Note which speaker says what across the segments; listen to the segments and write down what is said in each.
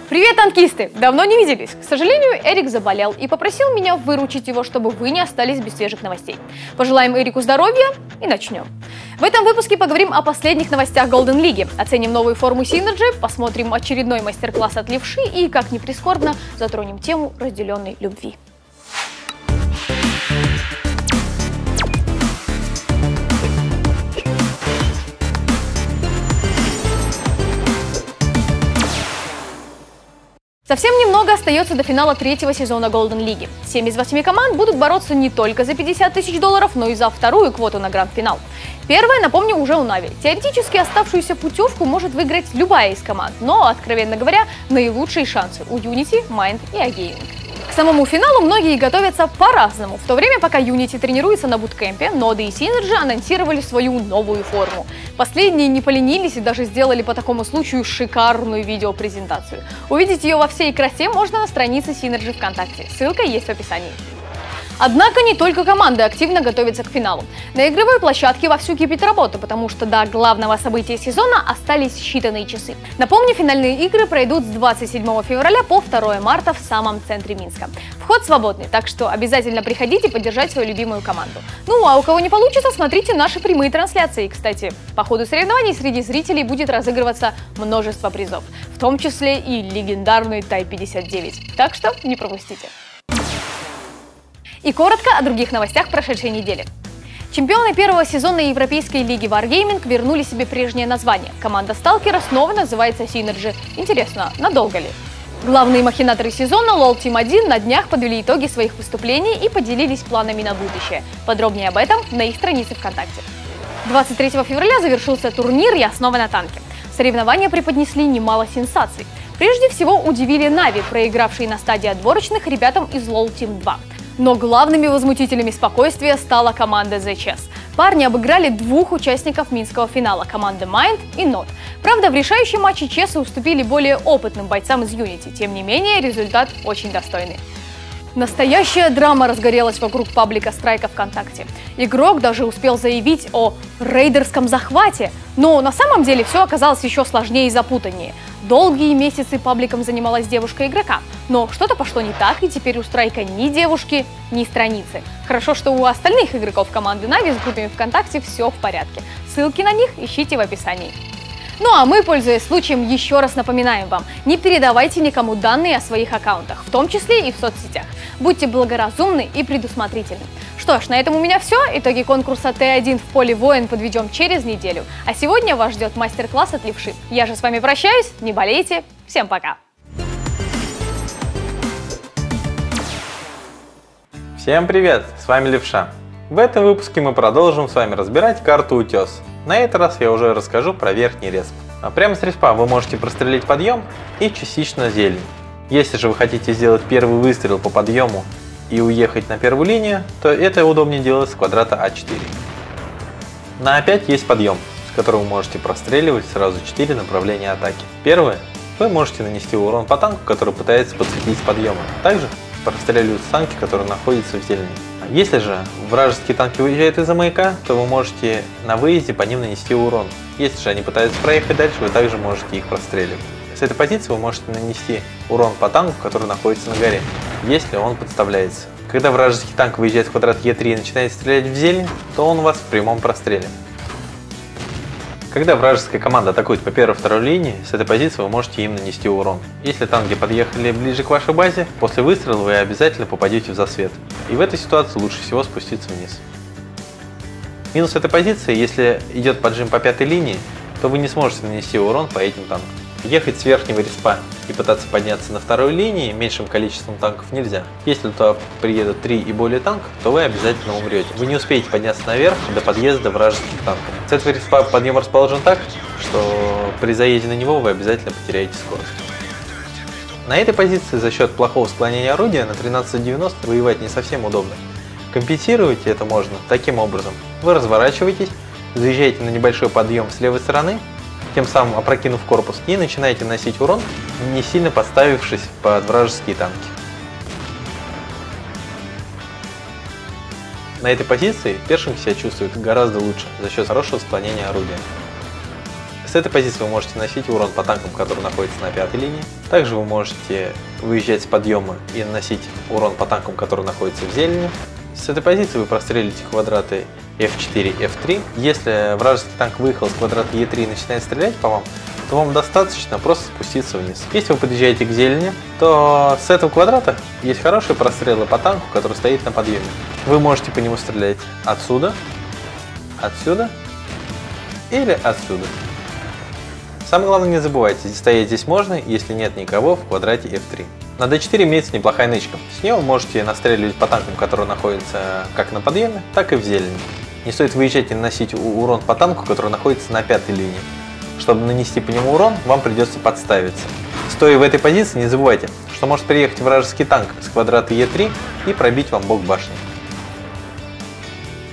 Speaker 1: Привет, танкисты! Давно не виделись. К сожалению, Эрик заболел и попросил меня выручить его, чтобы вы не остались без свежих новостей. Пожелаем Эрику здоровья и начнем. В этом выпуске поговорим о последних новостях Golden League, оценим новую форму Synergy, посмотрим очередной мастер-класс от Левши и, как ни прискорбно, затронем тему разделенной любви. Совсем немного остается до финала третьего сезона Golden League. 7 из 8 команд будут бороться не только за 50 тысяч долларов, но и за вторую квоту на гранд-финал. Первая, напомню, уже у Нави. Теоретически оставшуюся путевку может выиграть любая из команд, но, откровенно говоря, наилучшие шансы у Unity, Mind и iGaming. К самому финалу многие готовятся по-разному, в то время пока Unity тренируется на буткемпе, Ноды и Synergy анонсировали свою новую форму. Последние не поленились и даже сделали по такому случаю шикарную видеопрезентацию. Увидеть ее во всей красе можно на странице Synergy ВКонтакте, ссылка есть в описании. Однако не только команды активно готовятся к финалу. На игровой площадке вовсю кипит работа, потому что до главного события сезона остались считанные часы. Напомню, финальные игры пройдут с 27 февраля по 2 марта в самом центре Минска. Вход свободный, так что обязательно приходите поддержать свою любимую команду. Ну а у кого не получится, смотрите наши прямые трансляции. Кстати, по ходу соревнований среди зрителей будет разыгрываться множество призов, в том числе и легендарный Тай-59. Так что не пропустите. И коротко о других новостях прошедшей недели. Чемпионы первого сезона Европейской лиги Wargaming вернули себе прежнее название. Команда сталкера снова называется Synergy. Интересно, надолго ли? Главные махинаторы сезона LoL Team 1 на днях подвели итоги своих выступлений и поделились планами на будущее. Подробнее об этом на их странице ВКонтакте. 23 февраля завершился турнир «Я снова на танке». Соревнования преподнесли немало сенсаций. Прежде всего удивили Нави, проигравшие на стадии отборочных ребятам из LoL Team 2. Но главными возмутителями спокойствия стала команда The Chess. Парни обыграли двух участников минского финала – команды Mind и Nod. Правда, в решающем матче Chess уступили более опытным бойцам из Unity. Тем не менее, результат очень достойный. Настоящая драма разгорелась вокруг паблика Страйка ВКонтакте. Игрок даже успел заявить о рейдерском захвате, но на самом деле все оказалось еще сложнее и запутаннее. Долгие месяцы пабликом занималась девушка игрока, но что-то пошло не так, и теперь у Страйка ни девушки, ни страницы. Хорошо, что у остальных игроков команды Нави с группами ВКонтакте все в порядке. Ссылки на них ищите в описании. Ну а мы, пользуясь случаем, еще раз напоминаем вам, не передавайте никому данные о своих аккаунтах, в том числе и в соцсетях. Будьте благоразумны и предусмотрительны. Что ж, на этом у меня все. Итоги конкурса Т1 в поле воин подведем через неделю. А сегодня вас ждет мастер-класс от Левши. Я же с вами прощаюсь, не болейте, всем пока!
Speaker 2: Всем привет, с вами Левша. В этом выпуске мы продолжим с вами разбирать карту Утес. На этот раз я уже расскажу про верхний респ. А прямо с респа вы можете прострелить подъем и частично зелень. Если же вы хотите сделать первый выстрел по подъему и уехать на первую линию, то это удобнее делать с квадрата А4. На А5 есть подъем, с которого вы можете простреливать сразу 4 направления атаки. Первое. Вы можете нанести урон по танку, который пытается подсветить с подъема. Также простреливаются танки, которые находятся в зелени. Если же вражеские танки выезжают из-за маяка, то вы можете на выезде по ним нанести урон. Если же они пытаются проехать дальше, вы также можете их простреливать. С этой позиции вы можете нанести урон по танку, который находится на горе, если он подставляется. Когда вражеский танк выезжает в квадрат Е3 и начинает стрелять в зелень, то он у вас в прямом простреле. Когда вражеская команда атакует по первой-второй линии, с этой позиции вы можете им нанести урон. Если танки подъехали ближе к вашей базе, после выстрела вы обязательно попадете в засвет. И в этой ситуации лучше всего спуститься вниз. Минус этой позиции: если идет поджим по пятой линии, то вы не сможете нанести урон по этим танкам. Ехать с верхнего респа и пытаться подняться на второй линии меньшим количеством танков нельзя. Если туда приедут 3 и более танков, то вы обязательно умрете. Вы не успеете подняться наверх до подъезда вражеских танков. С этого респа подъем расположен так, что при заезде на него вы обязательно потеряете скорость. На этой позиции за счет плохого склонения орудия на 1390 воевать не совсем удобно. Компенсировать это можно таким образом. Вы разворачиваетесь, заезжаете на небольшой подъем с левой стороны, тем самым опрокинув корпус, и начинаете наносить урон, не сильно подставившись под вражеские танки. На этой позиции Першинг себя чувствует гораздо лучше за счет хорошего склонения орудия. С этой позиции вы можете наносить урон по танкам, которые находятся на 5-й линии. Также вы можете выезжать с подъема и наносить урон по танкам, которые находятся в зелени. С этой позиции вы прострелите квадраты F4, F3. Если вражеский танк выехал с квадрата E3 и начинает стрелять по вам, то вам достаточно просто спуститься вниз. Если вы подъезжаете к зелени, то с этого квадрата есть хорошие прострелы по танку, который стоит на подъеме. Вы можете по нему стрелять отсюда, отсюда или отсюда. Самое главное, не забывайте, стоять здесь можно, если нет никого в квадрате F3. На D4 имеется неплохая нычка. С нее вы можете настреливать по танкам, которые находятся как на подъеме, так и в зелени. Не стоит выезжать и наносить урон по танку, который находится на 5-й линии. Чтобы нанести по нему урон, вам придется подставиться. Стоя в этой позиции, не забывайте, что может приехать вражеский танк с квадрата E3 и пробить вам бок башни.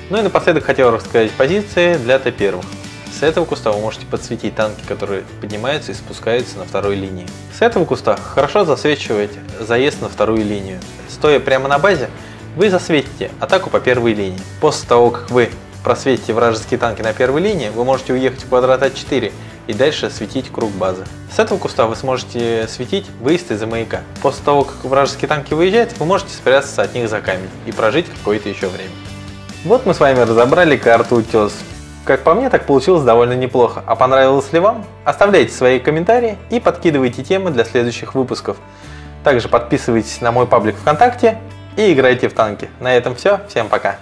Speaker 2: Ну и напоследок хотел рассказать позиции для Т1. С этого куста вы можете подсветить танки, которые поднимаются и спускаются на второй линии. С этого куста хорошо засвечивать заезд на вторую линию. Стоя прямо на базе, вы засветите атаку по первой линии. После того, как вы просветите вражеские танки на первой линии, вы можете уехать в квадрат А4 и дальше светить круг базы. С этого куста вы сможете светить выезд из-за маяка. После того, как вражеские танки выезжают, вы можете спрятаться от них за камень и прожить какое-то еще время. Вот мы с вами разобрали карту Утес. Как по мне, так получилось довольно неплохо. А понравилось ли вам? Оставляйте свои комментарии и подкидывайте темы для следующих выпусков. Также подписывайтесь на мой паблик ВКонтакте и играйте в танки. На этом все. Всем пока.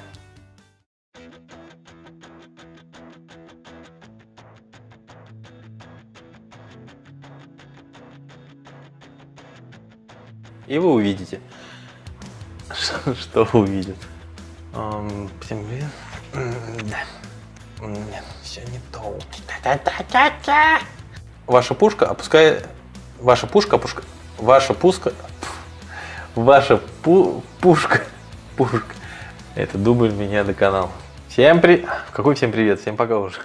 Speaker 2: И вы увидите, что увидит. Всем привет. Нет, все не то. Ваша пушка опускает. Ваша пушка. Это дубль меня доконал. Какой всем привет, всем пока уже.